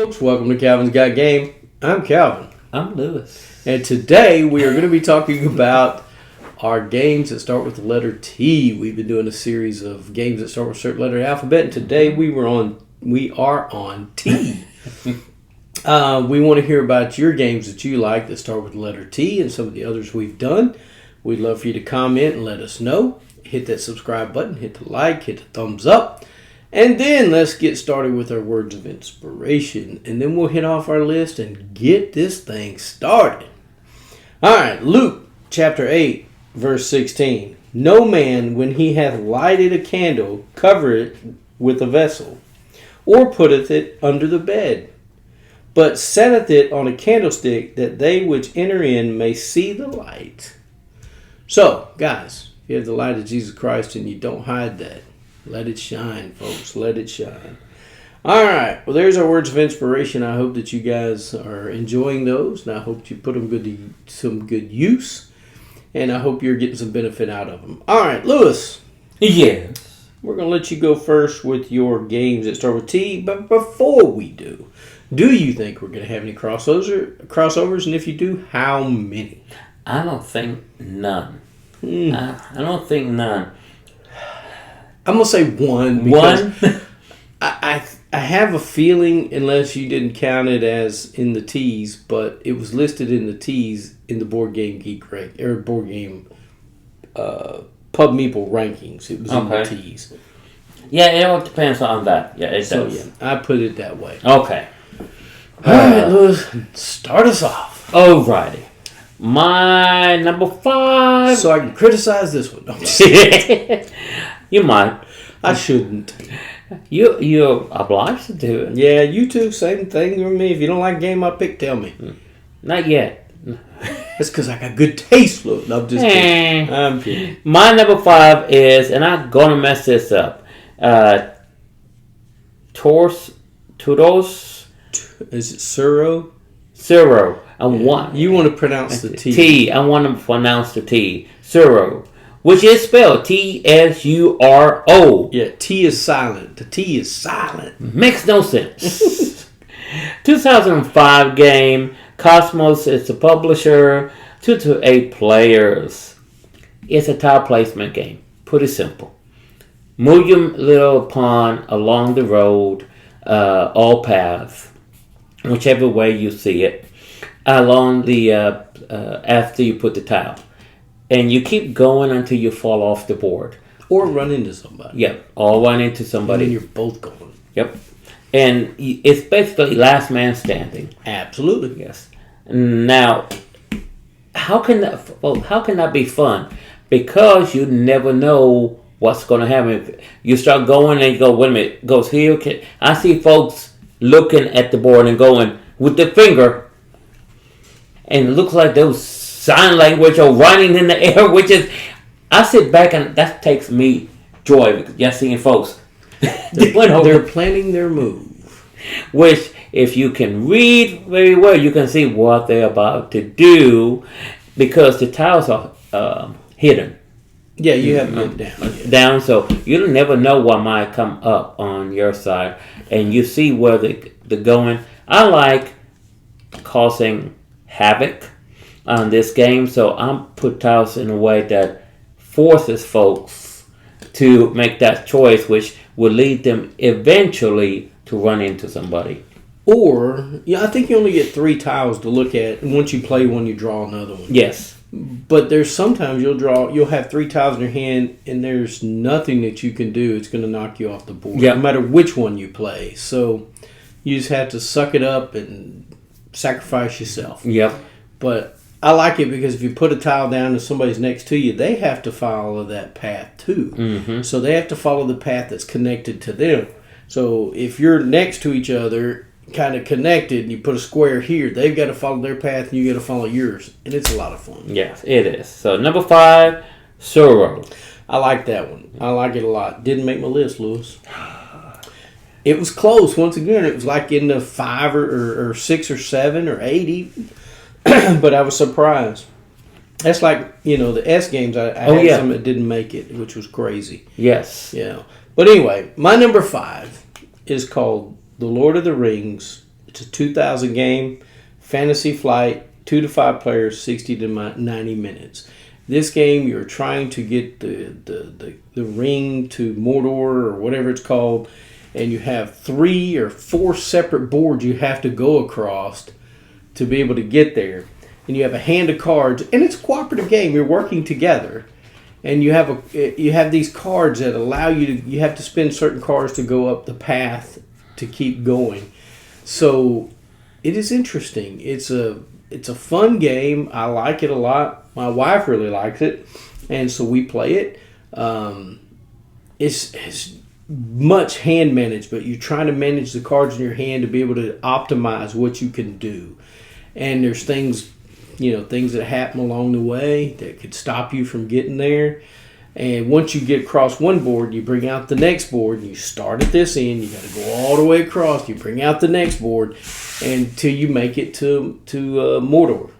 folks, welcome to Calvinsgotgame. I'm Calvin. I'm Lewis. And today we are going to be talking about our games that start with the letter T. We've been doing a series of games that start with a certain letter of the alphabet, and today we are on T. We want to hear about your games that you like that start with the letter T and some of the others we've done. We'd love for you to comment and let us know. Hit that subscribe button, hit the like, hit the thumbs up. And then let's get started with our words of inspiration. And then we'll hit off our list and get this thing started. All right, Luke chapter 8, verse 16. No man, when he hath lighted a candle, covereth it with a vessel, or putteth it under the bed, but setteth it on a candlestick, that they which enter in may see the light. So, guys, if you have the light of Jesus Christ and you don't hide that, let it shine, folks. Let it shine. All right. Well, there's our words of inspiration. I hope that you guys are enjoying those, and I hope you put them to some good use, and I hope you're getting some benefit out of them. All right, Lewis. Yes. We're going to let you go first with your games that start with T, but before we do you think we're going to have any crossovers? And if you do, how many? I don't think none. I don't think none. I'm going to say one. One? I have a feeling, unless you didn't count it as in the T's, but it was listed in the T's in the Board Game Geek Board Game Pub Meeple rankings. It was in the T's. Yeah, it all depends on that. Yeah, it does. Yeah, I put it that way. Okay. All right, Lewis, start us off. Alrighty. My number 5. So I can criticize this one. You might. I shouldn't. You're obliged to do it. Yeah, you too. Same thing with me. If you don't like game I pick, tell me. Not yet. That's because I got good taste, Lewis. No, I'm just kidding. I'm kidding. My number 5 is, and I'm going to mess this up, Todos. Is it Suro? Suro. You want to pronounce the T. T. I want to pronounce the T. Suro. Which is spelled T-S-U-R-O. Yeah, T is silent. The T is silent. Makes no sense. 2005 game. Cosmos is the publisher. 2 to 8 players. It's a tile placement game. Pretty simple. Move your little pawn along the road, all paths, whichever way you see it, along the after you put the tile. And you keep going until you fall off the board. Or run into somebody. Yep, or run into somebody. And you're both going. Yep. And it's basically last man standing. Absolutely. Yes. Now, how can that be fun? Because you never know what's going to happen. You start going and you go, wait a minute, it goes here. Okay. I see folks looking at the board and going with the finger. And it looks like those sign language or running in the air, which is, I sit back and that takes me joy. Just seeing folks. They're planning their move. Which, if you can read very well, you can see what they're about to do because the tiles are hidden. Yeah, you haven't been down. Down, so you'll never know what might come up on your side. And you see where they're going. I like causing havoc on this game, so I'm put tiles in a way that forces folks to make that choice, which will lead them eventually to run into somebody. Or, I think you only get 3 tiles to look at, and once you play one, you draw another one. Yes. But there's sometimes you'll have 3 tiles in your hand, and there's nothing that you can do. It's going to knock you off the board, no matter which one you play. So you just have to suck it up and sacrifice yourself. Yep. But I like it because if you put a tile down and somebody's next to you, they have to follow that path too. Mm-hmm. So they have to follow the path that's connected to them. So if you're next to each other, kind of connected, and you put a square here, they've got to follow their path and you got to follow yours. And it's a lot of fun. Yes, it is. So number 5, Suro. I like that one. I like it a lot. Didn't make my list, Lewis. It was close. Once again, it was like in the 5 or 6 or 7 or 8 even. But I was surprised. That's like, the S games. I had some that didn't make it, which was crazy. Yes. Yeah. But anyway, my number 5 is called The Lord of the Rings It's a 2000 game, fantasy flight, 2 to 5 players, 60 to 90 minutes. This game, you're trying to get the ring to Mordor or whatever it's called, and you have 3 or 4 separate boards you have to go across to be able to get there. And you have a hand of cards, and it's a cooperative game. You're working together, and you have these cards that allow you have to spend certain cards to go up the path to keep going. So it is interesting. It's a fun game. I like it a lot. My wife really likes it, and so we play it. It's much hand managed, but you're trying to manage the cards in your hand to be able to optimize what you can do. And there's things that happen along the way that could stop you from getting there. And once you get across one board, you bring out the next board, and you start at this end. You got to go all the way across. You bring out the next board until you make it to Mordor.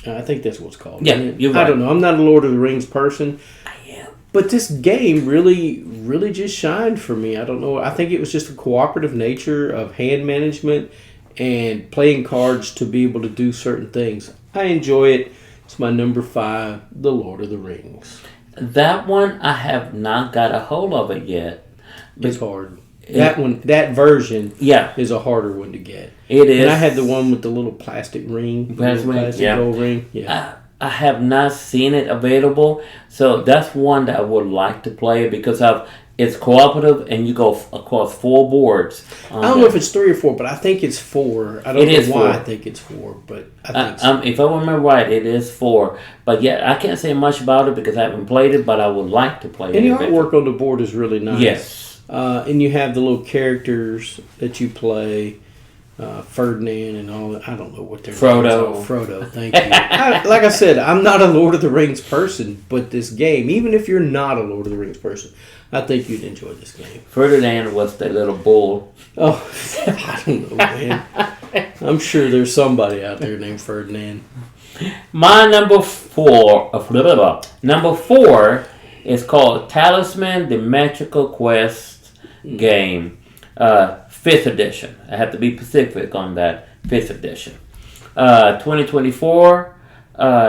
I think that's what it's called. Yeah, you're right. I don't know. I'm not a Lord of the Rings person. I am. But this game really, really just shined for me. I don't know. I think it was just a cooperative nature of hand management and playing cards to be able to do certain things. I enjoy it. It's my number 5, The Lord of the Rings. That one, I have not got a hold of it yet. It's hard. That version is a harder one to get. It is. And I had the one with the little plastic ring. Plastic gold ring. Yeah. I have not seen it available. So that's one that I would like to play because it's cooperative and you go across 4 boards. I don't know if it's 3 or 4, but I think it's 4. I don't know why I think it's 4, but I think so. If I remember right, it is 4. But yeah, I can't say much about it because I haven't played it, but I would like to play it. And the artwork on the board is really nice. Yes. And you have the little characters that you play, Ferdinand and all that. I don't know what they're Frodo. Frodo, thank you. Like I said, I'm not a Lord of the Rings person, but this game, even if you're not a Lord of the Rings person, I think you'd enjoy this game. Ferdinand was the little bull. Oh, I don't know, man. I'm sure there's somebody out there named Ferdinand. My number 4 is called Talisman: The Magical Quest Game, 5th edition. I have to be specific on that, 5th edition. 2024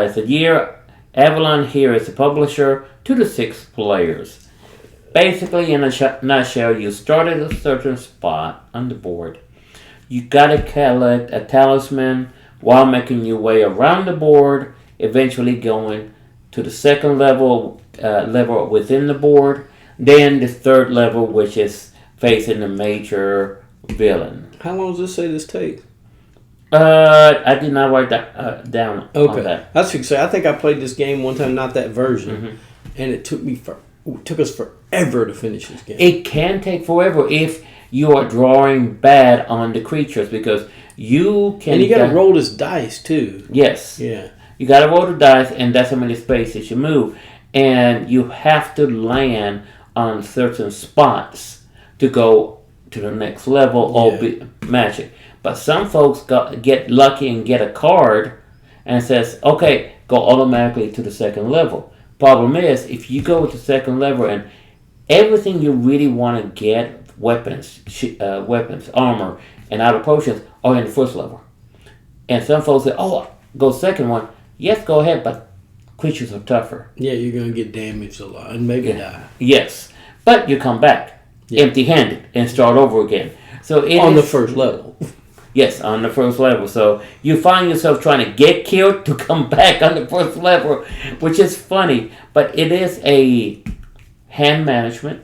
is the year. Avalon here is the publisher. 2 to 6 players. Basically, in a nutshell, you start at a certain spot on the board. You gotta collect a talisman while making your way around the board, eventually going to the second level within the board, then the third level, which is facing the major villain. How long does this say this takes? I did not write that down. Okay, on that. I was going to say I think I played this game one time, not that version, and it took us forever to finish this game. It can take forever if you are drawing bad on the creatures because you can. And you got to roll this dice too. Yes. Yeah. You got to roll the dice, and that's how many spaces you move, and you have to land on certain spots to go to the next level or be magic. But some folks get lucky and get a card and says, "Okay, go automatically to the second level." Problem is, if you go to the second level and everything you really want to get, weapons, armor, and other potions are in the first level. And some folks say, "Oh, go second one." Yes, go ahead, but creatures are tougher. Yeah, you're going to get damaged a lot and maybe die. Yes, but you come back empty-handed and start over again. So on the first level. Yes, on the first level. So you find yourself trying to get killed to come back on the first level, which is funny. But it is a hand management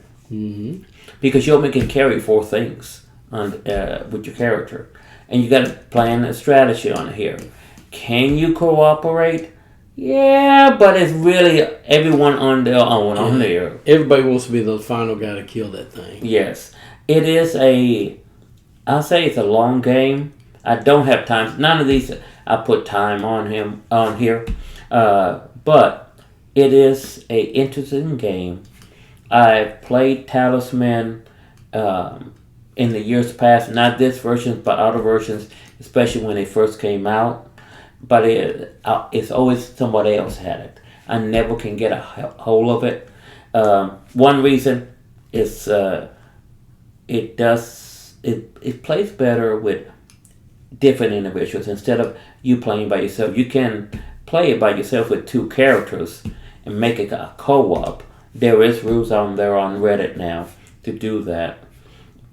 because you only can carry 4 things with your character. And you got to plan a strategy on here. Can you cooperate? Yeah, but it's really everyone on their own on there. Everybody wants to be the final guy to kill that thing. Yes. It is I'll say it's a long game. I don't have time. None of these I put time on here. But it is a interesting game. I've played Talisman in the years past, not this version, but other versions, especially when they first came out. But it's always somebody else had it. I never can get a hold of it. One reason is it plays better with different individuals. Instead of you playing by yourself, you can play it by yourself with 2 characters and make it a co-op. There is rules on there on Reddit now to do that,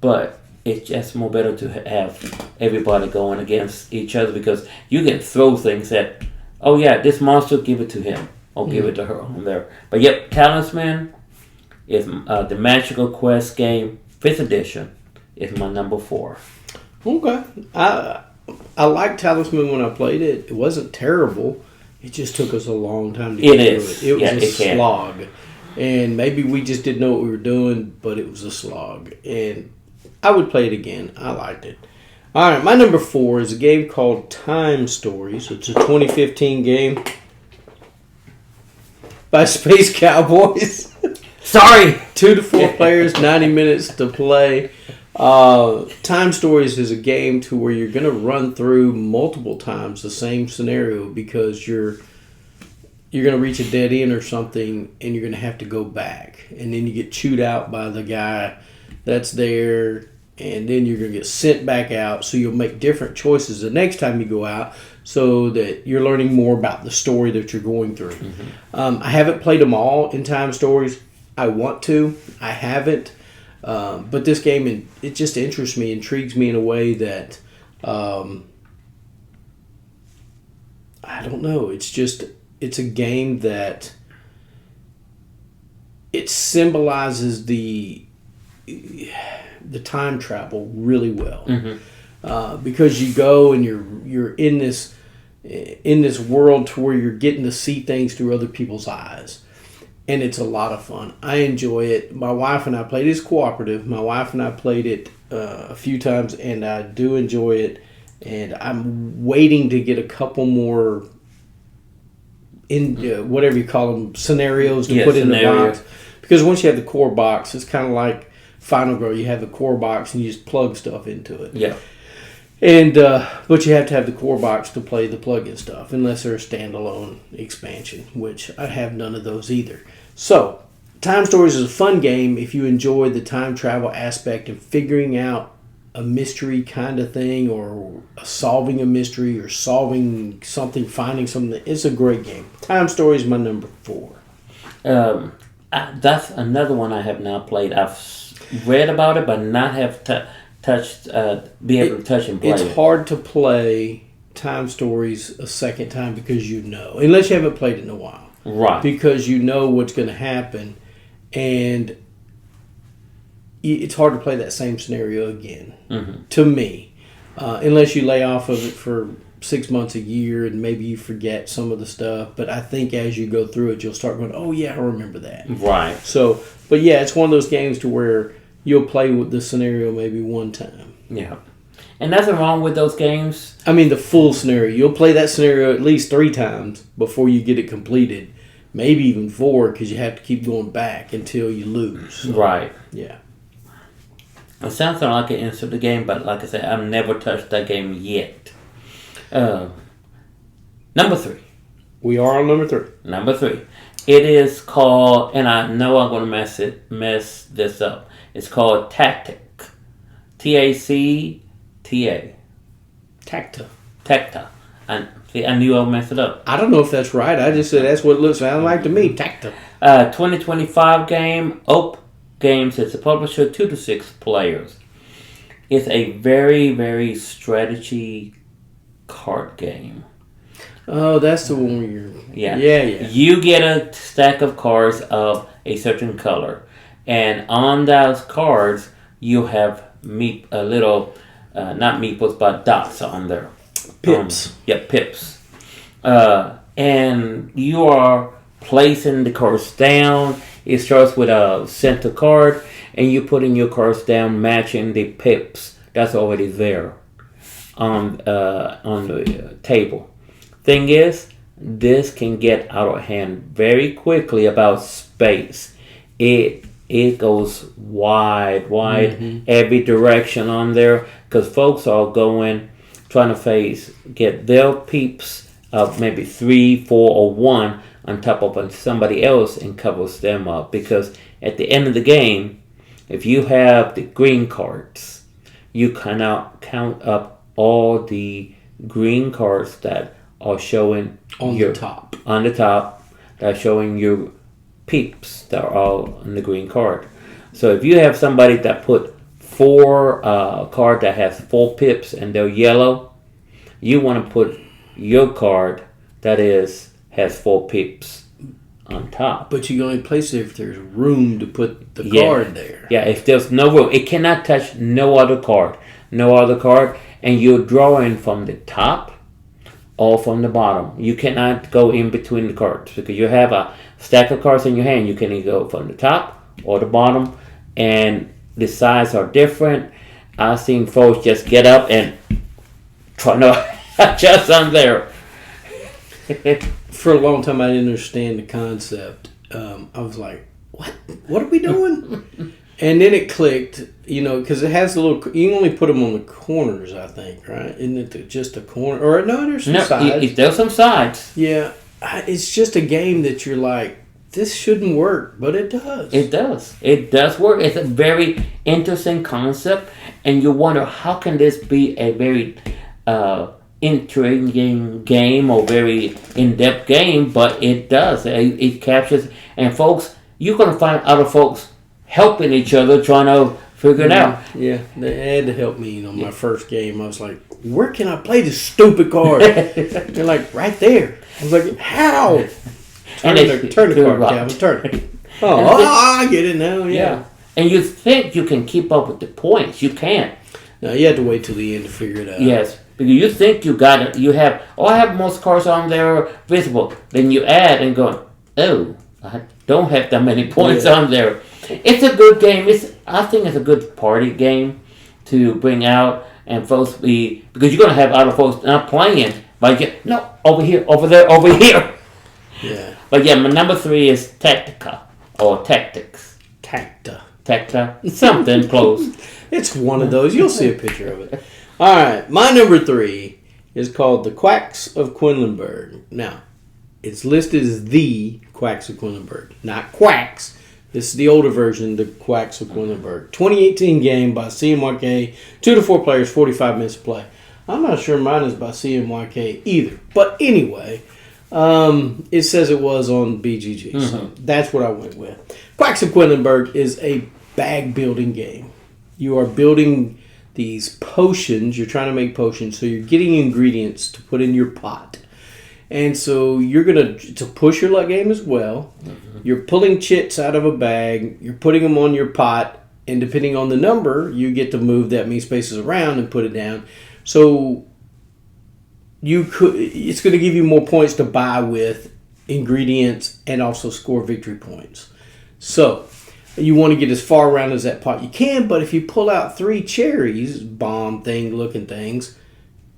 but it's just more better to have everybody going against each other, because you can throw things at, oh yeah, this monster, give it to him or give it to her on there. But yep, Talisman is the Magical Quest game, 5th edition, is my number 4. Okay. I liked Talisman when I played it. It wasn't terrible. It just took us a long time to get through it. It was a slog. And maybe we just didn't know what we were doing, but it was a slog. And I would play it again. I liked it. All right, my number 4 is a game called Time Stories. It's a 2015 game by Space Cowboys. Sorry! 2 to 4 players, 90 minutes to play. Time Stories is a game to where you're going to run through multiple times the same scenario, because you're going to reach a dead end or something, and you're going to have to go back. And then you get chewed out by the guy that's there, and then you're going to get sent back out. So you'll make different choices the next time you go out, so that you're learning more about the story that you're going through. I haven't played them all in Time Stories. I want to. I haven't. But this game, it just interests me, intrigues me in a way that, I don't know. It's a game that it symbolizes the time travel really well. Because you go and you're in this world to where you're getting to see things through other people's eyes. And it's a lot of fun. I enjoy it. My wife and I played it. It's cooperative. My wife and I played it a few times, and I do enjoy it. And I'm waiting to get a couple more whatever you call them, scenarios to put in the box. Because once you have the core box, it's kind of like Final Girl. You have the core box and you just plug stuff into it. Yeah. And but you have to have the core box to play the plug-in stuff, unless they're a standalone expansion, which I have none of those either. So, Time Stories is a fun game if you enjoy the time travel aspect and figuring out a mystery kind of thing, or solving a mystery, or solving something, finding something. It's a great game. Time Stories is my number 4. That's another one I have not played. I've read about it, but not have be able to touch and play. It's hard to play Time Stories a second time, because unless you haven't played it in a while. Right. Because you know what's going to happen, and it's hard to play that same scenario again, to me. Unless you lay off of it for 6 months, a year, and maybe you forget some of the stuff. But I think as you go through it, you'll start going, oh yeah, I remember that. Right. So, but yeah, it's one of those games to where you'll play with the scenario maybe one time. Yeah. And nothing wrong with those games. I mean, the full scenario. You'll play that scenario at least 3 times before you get it completed. Maybe even 4, because you have to keep going back until you lose. So, right. Yeah. It sounds like an answer to the game, but like I said, I've never touched that game yet. Number 3. We are on number 3. Number 3. It is called, and I know I'm going to mess this up. It's called Tactic. Tacta. Tacta. I knew I messed it up. I don't know if that's right. I just said that's what it sounds like to me. Tacta. 2025 game. Ope Games. It's a publisher. 2 to 6 players. It's a very, very strategy card game. Oh, that's the one where you're... Yeah. Yeah. You get a stack of cards of a certain color. And on those cards, you have little, not meeples, but dots on there. Pips. Pips. And you are placing the cards down. It starts with a center card, and you putting your cards down, matching the pips that's already there on the table. Thing is, this can get out of hand very quickly get space. It goes wide, every direction on there, because folks are trying to get their peeps of maybe 3, 4, or 1 on top of somebody else, and covers them up. Because at the end of the game, if you have the green cards, you cannot count up all the green cards that are showing on the top. On the top, that are showing your peeps that are all on the green card. So if you have somebody that put 4 card that has 4 pips and they're yellow, you want to put your card that has 4 pips on top. But you can only place it if there's room to put the card there. Yeah, if there's no room, it cannot touch no other card. No other card, and you're drawing from the top or from the bottom. You cannot go in between the cards because you have a stack of cards in your hand. You can either go from the top or the bottom, and the sides are different. I've seen folks just get up and try to adjust on there. For a long time, I didn't understand the concept. I was like, "What? What are we doing?" And then it clicked, because it has a little. You can only put them on the corners, I think, right? Isn't it just a corner? Or no, there's some sides. There's some sides. Yeah, it's just a game that you're like, this shouldn't work, but it does. It does. It does work. It's a very interesting concept, and you wonder how can this be a very intriguing game or very in-depth game, but it does. It captures, and folks, you're going to find other folks helping each other, trying to figure it out. Yeah, they had to help me. My first game, I was like, where can I play this stupid card? They're like, right there. I was like, how? Turn the card, Calvin, turn it. I get it now, yeah. And you think you can keep up with the points. You can't. No, you have to wait till the end to figure it out. Yes, because you think you got it. You have, I have most cards on there visible. Then you add and go, I don't have that many points on there. It's a good game. I think it's a good party game to bring out and folks because you're going to have other folks not playing. But no, over here, over there, over here. Yeah. But yeah, my number 3 is Tactica or Tactics. Tacta. Something close. It's one of those. You'll see a picture of it. All right. My number 3 is called The Quacks of Quedlinburg. Now, it's listed as The Quacks of Quedlinburg, not Quacks. This is the older version, The Quacks of Quedlinburg. 2018 game by CMYK. 2 to 4 players, 45 minutes to play. I'm not sure mine is by CMYK either. But anyway, it says it was on BGG. Mm-hmm. So that's what I went with. Quacks of Quedlinburg is a bag building game. You are building these potions. You're trying to make potions. So you're getting ingredients to put in your pot. And so you're going to push your luck game as well. Mm-hmm. You're pulling chits out of a bag. You're putting them on your pot. And depending on the number, you get to move that many spaces around and put it down. So it's going to give you more points to buy with ingredients and also score victory points. So you want to get as far around as that pot you can. But if you pull out 3 cherries, bomb thing looking things,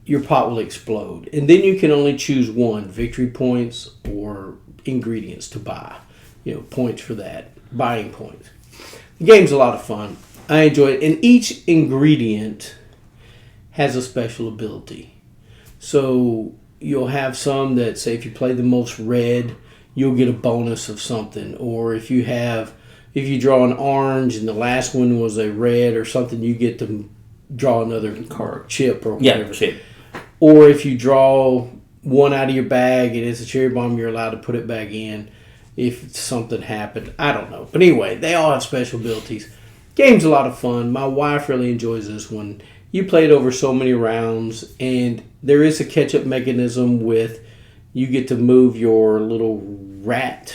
your pot will explode. And then you can only choose one, victory points or ingredients to buy. Points for that, buying points. The game's a lot of fun. I enjoy it. And each ingredient has a special ability. So you'll have some that say if you play the most red, you'll get a bonus of something. Or if you draw an orange and the last one was a red or something, you get to draw another card, chip or whatever. Yeah, chip. Or if you draw one out of your bag and it's a cherry bomb, you're allowed to put it back in if something happened. I don't know. But anyway, they all have special abilities. Game's a lot of fun. My wife really enjoys this one. You play it over so many rounds, and there is a catch-up mechanism with you get to move your little rat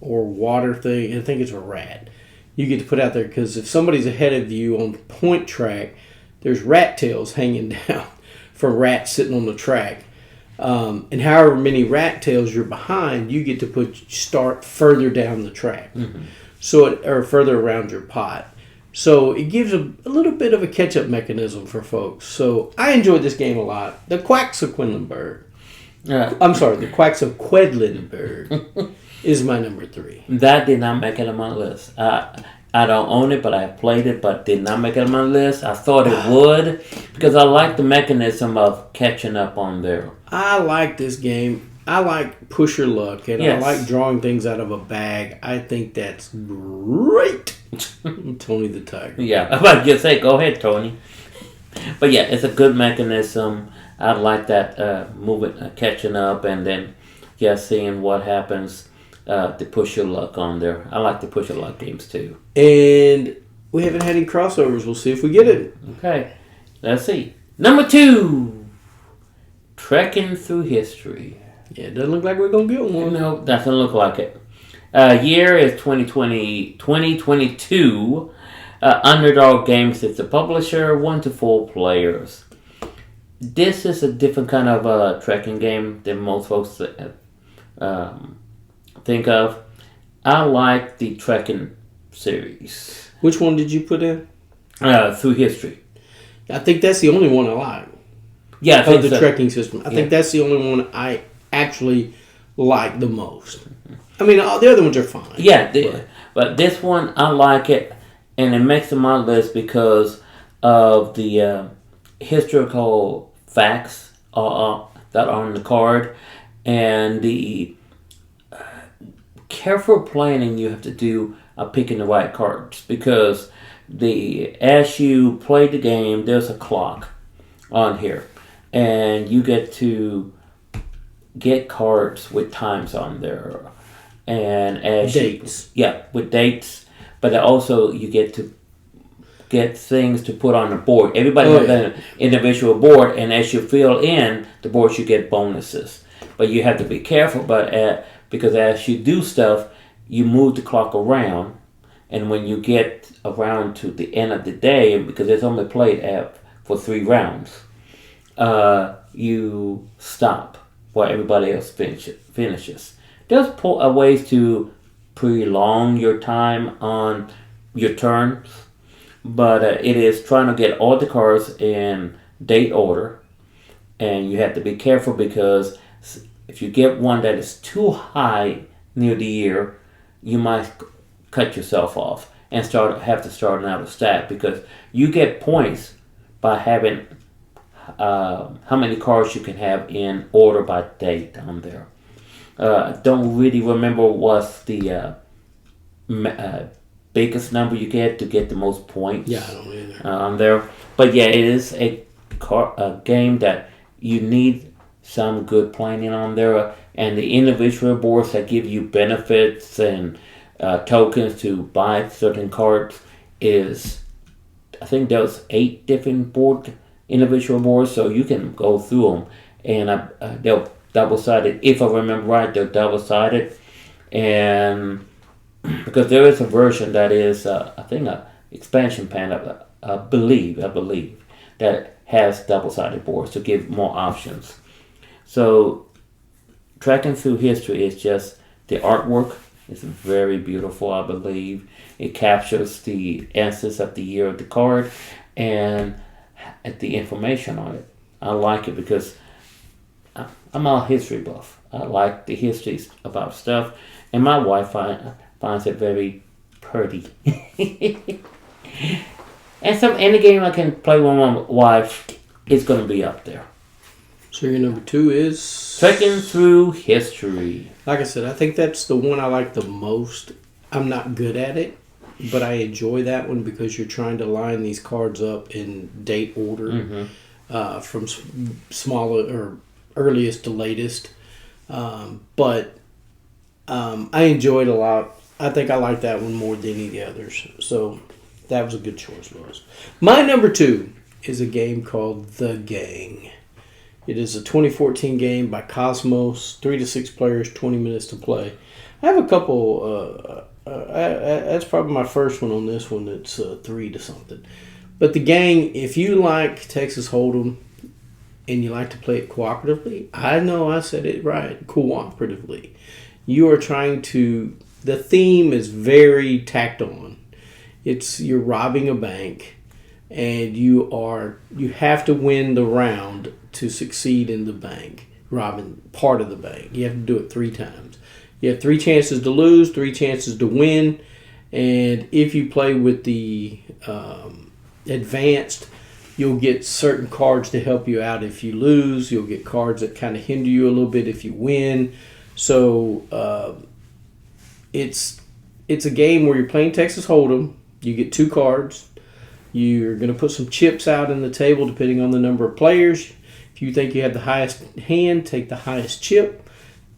or water thing. I think it's a rat. You get to put out there because if somebody's ahead of you on the point track, there's rat tails hanging down from rats sitting on the track. And however many rat tails you're behind, you get to start further down the track. Mm-hmm. Or further around your pot. So it gives a little bit of a catch-up mechanism for folks. So I enjoyed this game a lot. The Quacks of Quedlinburg. The Quacks of Quedlinburg is my number 3. That did not make it on my list. I don't own it, but I played it, but did not make it on my list. I thought it would because I like the mechanism of catching up on there. I like this game. I like push your luck, and I like drawing things out of a bag. I think that's great. Tony the Tiger. Yeah, I'm about to say, go ahead, Tony. But yeah, it's a good mechanism. I like that moving, catching up, and then seeing what happens to push your luck on there. I like the push your luck games too. And we haven't had any crossovers. We'll see if we get it. Okay, let's see. Number 2, Trekking Through History. Yeah, it doesn't look like we're going to get one. No, doesn't look like it. Year is 2022. Underdog Games is the publisher. 1 to 4 players. This is a different kind of trekking game than most folks think of. I like the trekking series. Which one did you put in? Through History. I think that's the only one I like. Yeah, I think the trekking system. I think that's the only one I actually like the most. I mean, the other ones are fine. Yeah, but this one, I like it, and it makes it my list because of the historical facts that are on the card, and the careful planning you have to do picking the right cards, because as you play the game, there's a clock on here, and you get to get cards with times on there, and as dates. With dates, but also you get to get things to put on the board. Everybody has an individual board, and as you fill in the boards, you get bonuses. But you have to be careful, because as you do stuff, you move the clock around, and when you get around to the end of the day, because it's only played for 3 rounds, you stop while everybody else finishes. There's ways to prolong your time on your turns, but it is trying to get all the cards in date order, and you have to be careful, because if you get one that is too high near the year, you might cut yourself off and have to start another stack, because you get points by having how many cards you can have in order by date on there. Don't really remember what's the biggest number you get to get the most points. Yeah, I don't either. On there. But yeah, it is a game that you need some good planning on there, and the individual boards that give you benefits and tokens to buy certain cards is, I think there's 8 different individual boards, so you can go through them, and they're double-sided. If I remember right, they're double-sided, and because there is a version that is, I think, a expansion pan, I believe, that has double-sided boards to give more options. So, Trekking Through History is just, the artwork is very beautiful, I believe. It captures the essence of the year of the card and the information on it. I like it because I'm a history buff. I like the histories about stuff, and my wife finds it very pretty. And any game I can play with my wife is going to be up there. So your number 2 is? Trekking Through History. Like I said, I think that's the one I like the most. I'm not good at it, but I enjoy that one because you're trying to line these cards up in date order, from smaller or earliest to latest. But I enjoyed a lot. I think I like that one more than any of the others. So that was a good choice, Lois. My number 2 is a game called The Gang. It is a 2014 game by Cosmos, 3 to 6 players, 20 minutes to play. I have a couple. That's probably my first one on this one. That's 3 to something. But The Gang, if you like Texas Hold'em and you like to play it cooperatively, I know I said it right, cooperatively. You are trying to. The theme is very tacked on. You're robbing a bank, and you have to win the round to succeed in the bank, robbing part of the bank. You have to do it 3 times. You have 3 chances to lose, 3 chances to win, and if you play with the advanced, you'll get certain cards to help you out if you lose. You'll get cards that kind of hinder you a little bit if you win. So it's a game where you're playing Texas Hold'em. You get 2 cards. You're going to put some chips out on the table depending on the number of players. If you think you have the highest hand, take the highest chip.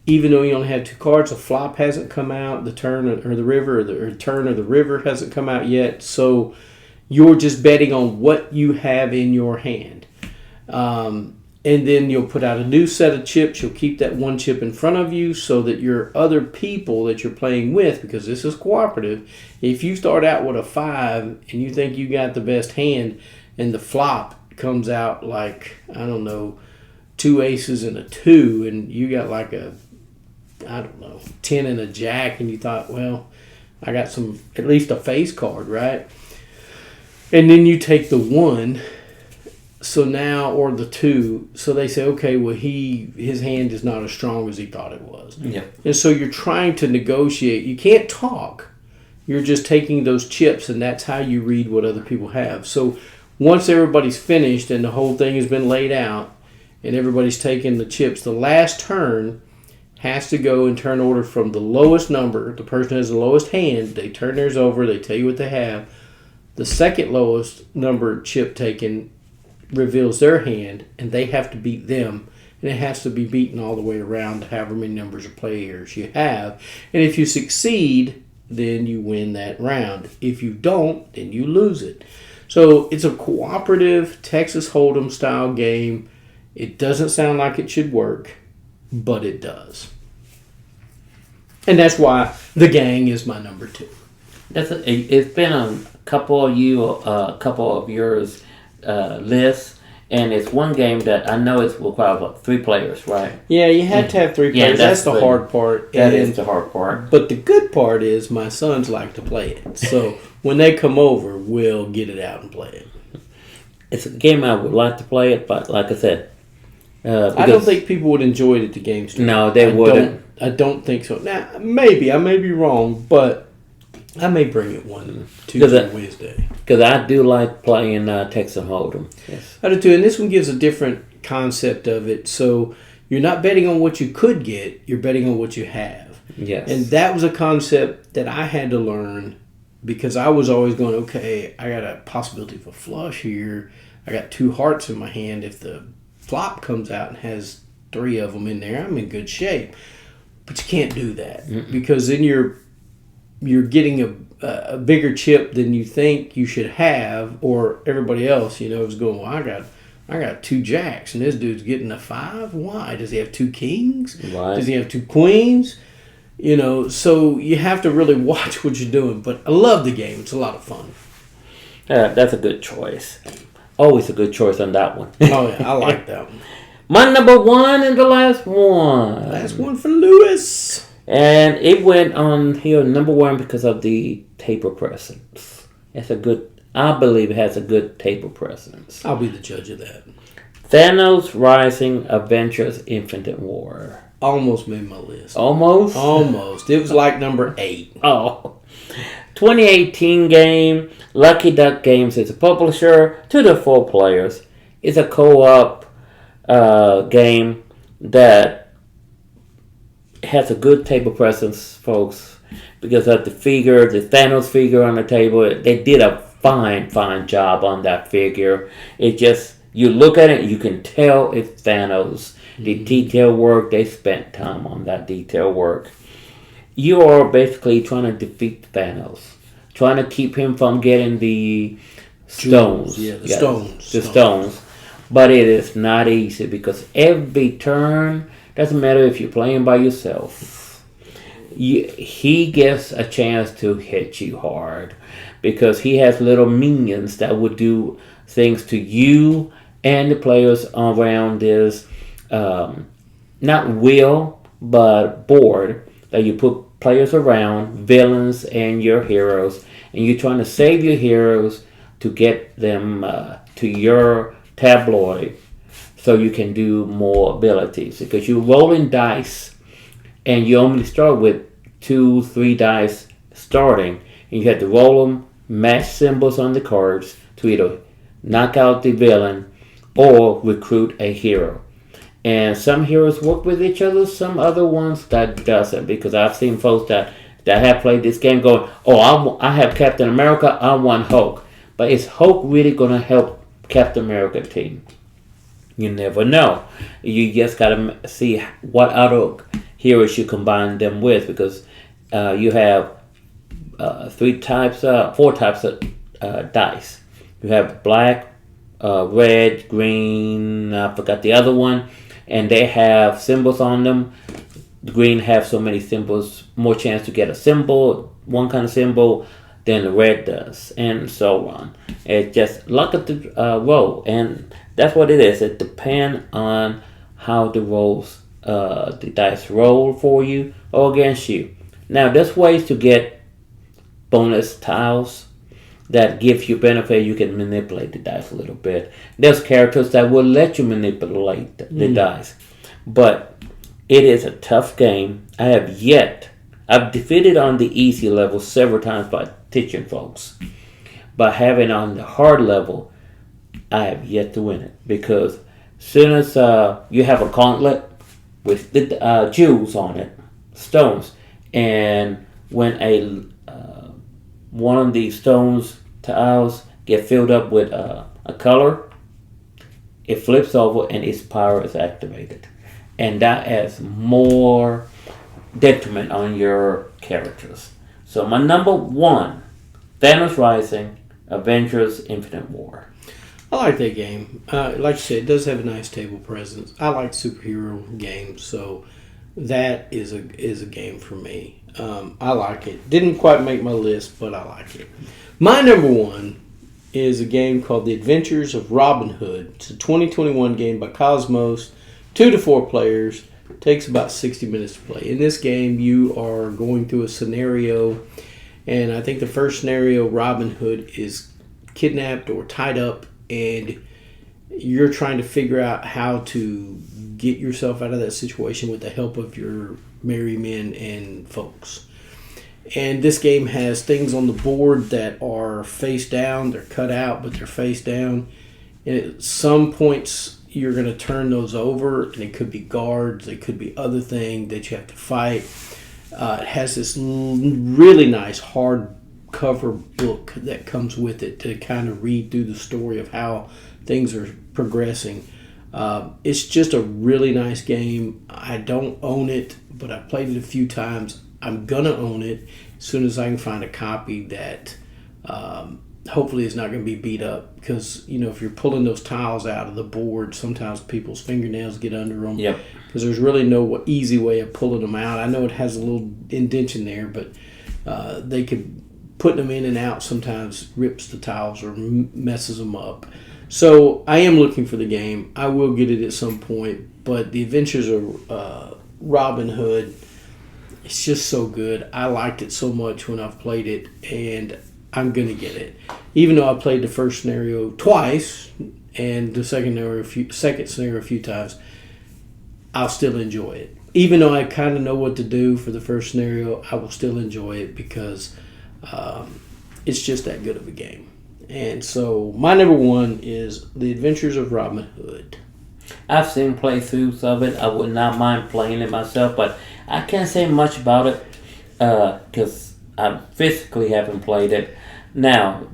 Even though you only have 2 cards, the flop hasn't come out, the turn or the river, or the turn or the river hasn't come out yet. So you're just betting on what you have in your hand. And then you'll put out a new set of chips. You'll keep that 1 chip in front of you so that your other people that you're playing with, because this is cooperative, if you start out with a 5 and you think you got the best hand and the flop comes out like, I don't know, 2 aces and a 2, and you got like a, I don't know, 10 and a jack, and you thought, well, I got at least a face card, right? And then you take the 1, so now, or the 2, so they say, okay, well, his hand is not as strong as he thought it was. Yeah. And so you're trying to negotiate. You can't talk. You're just taking those chips, and that's how you read what other people have. So once everybody's finished and the whole thing has been laid out and everybody's taken the chips, the last turn has to go in turn order from the lowest number. The person who has the lowest hand, they turn theirs over, they tell you what they have. The second lowest number chip taken reveals their hand, and they have to beat them, and it has to be beaten all the way around however many numbers of players you have. And if you succeed, then you win that round. If you don't, then you lose it. So it's a cooperative Texas Hold'em style game. It doesn't sound like it should work, but it does. And that's why the gang is my number 2. It's been a couple of yours list, and it's one game that I know it's requires 3 players, right? Yeah, you had to have 3 players. That's the hard part. That is the hard part. But the good part is my sons like to play it. So when they come over, we'll get it out and play it. It's a game I would like to play it, but like I said, I don't think people would enjoy it at the game store. No, they wouldn't. I don't think so. Now, maybe. I may be wrong, but I may bring it one Tuesday, Wednesday. Because I do like playing Texas Hold'em. Yes. I do too. And this one gives a different concept of it. So you're not betting on what you could get. You're betting on what you have. Yes. And that was a concept that I had to learn because I was always going, okay, I got a possibility of a flush here. I got 2 hearts in my hand. If the flop comes out and has 3 of them in there, I'm in good shape. But you can't do that because then you're getting a bigger chip than you think you should have, or everybody else, is going, well, I got 2 jacks, and this dude's getting a 5. Why? Does he have 2 kings? Right. Does he have 2 queens? So you have to really watch what you're doing. But I love the game. It's a lot of fun. That's a good choice. Always a good choice on that one. Oh, yeah, I like that one. My number 1 and the last one. Last one for Lewis. And it went on here number 1 because of the table presence. I believe it has a good table presence. I'll be the judge of that. Thanos Rising Adventures Infinite War. Almost made my list. Almost? Almost. It was like number 8. Oh. 2018 game. Lucky Duck Games is a publisher. 2 to 4 players. It's a co-op game that has a good table presence, folks, because of the Thanos figure on the table. They did a fine job on that figure. It just, you look at it, you can tell it's Thanos. The detail work, they spent time on that detail work. You are basically trying to defeat Thanos, trying to keep him from getting the stones. Yeah, the stones. But it is not easy because every turn, doesn't matter if you're playing by yourself, he gets a chance to hit you hard because he has little minions that would do things to you and the players around this, not wheel, but board that you put players around, villains and your heroes, and you're trying to save your heroes to get them to your tabloid so you can do more abilities, because you're rolling dice and you only start with 2-3 dice starting, and you have to roll them, match symbols on the cards to either knock out the villain or recruit a hero. And some heroes work with each other, some other ones that doesn't, because I've seen folks that have played this game going, oh, I have Captain America, I want Hulk. But is Hulk really going to help Captain America team? You never know. You just got to see what other heroes you combine them with, because you have four types of dice. You have black, red, green, I forgot the other one, and they have symbols on them. The green have so many symbols, more chance to get a symbol, one kind of symbol, than the red does, and so on. It's just luck of the roll, and that's what it is. It depends on how the rolls, the dice roll for you or against you. Now, there's ways to get bonus tiles that give you benefit. You can manipulate the dice a little bit. There's characters that will let you manipulate the dice, but it is a tough game. I've defeated on the easy level several times by teaching folks, but having on the hard level, I have yet to win it, because soon as you have a gauntlet with the jewels on it, stones, and when one of these stones tiles get filled up with a color, it flips over and its power is activated, and that has more detriment on your characters. So my number one, Thanos Rising, Avengers Infinite War. I like that game. Like you said, it does have a nice table presence. I like superhero games, so that is a game for me. I like it. Didn't quite make my list, but I like it. My number one is a game called The Adventures of Robin Hood. It's a 2021 game by Cosmos, 2 to 4 players. It takes about 60 minutes to play. In this game, you are going through a scenario, and I think the first scenario, Robin Hood is kidnapped or tied up, and you're trying to figure out how to get yourself out of that situation with the help of your merry men and folks. And this game has things on the board that are face down. They're cut out, but they're face down. And at some points, you're going to turn those over, and it could be guards. It could be other things that you have to fight. It has this really nice hardcover book that comes with it to kind of read through the story of how things are progressing. It's just a really nice game. I don't own it, but I've played it a few times. I'm going to own it as soon as I can find a copy that hopefully is not going to be beat up, because, you know, if you're pulling those tiles out of the board, sometimes people's fingernails get under them. Yep. Because there's really no easy way of pulling them out. I know it has a little indentation there, but they could put them in and out sometimes rips the tiles or messes them up. So I am looking for the game. I will get it at some point. But The Adventures of Robin Hood, it's just so good. I liked it so much when I've played it, and I'm going to get it. Even though I played the first scenario twice and the second scenario a few times, I'll still enjoy it. Even though I kind of know what to do for the first scenario, I will still enjoy it because it's just that good of a game. And so my number one is The Adventures of Robin Hood. I've seen playthroughs of it. I would not mind playing it myself, but I can't say much about it because I physically haven't played it. Now,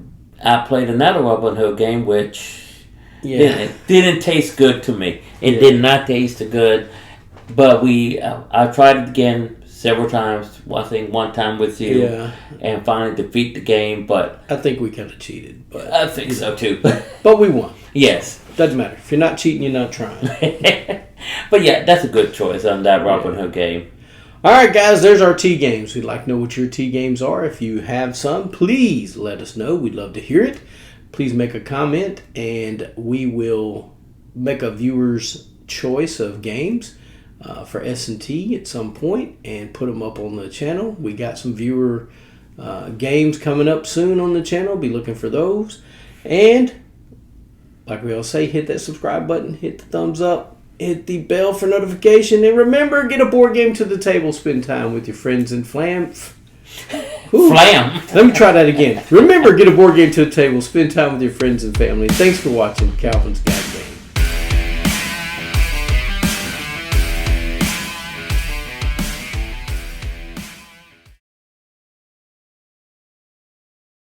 I played another Robin Hood game which didn't taste good to me. It did not taste good, but I tried it again several times. I think one time with you, and finally defeat the game. But I think we kind of cheated. But I think so too. But we won. Yes. Doesn't matter. If you're not cheating, you're not trying. But yeah, that's a good choice on that Robin Hood game. All right, guys, there's our tea games. We'd like to know what your tea games are. If you have some, please let us know. We'd love to hear it. Please make a comment, and we will make a viewer's choice of games for S&T at some point and put them up on the channel. We got some viewer games coming up soon on the channel. Be looking for those. And like we all say, hit that subscribe button, hit the thumbs up, hit the bell for notification, and remember, get a board game to the table, spend time with your friends and flam. Let me try that again. Remember, get a board game to the table, spend time with your friends and family. Thanks for watching Calvin's Game.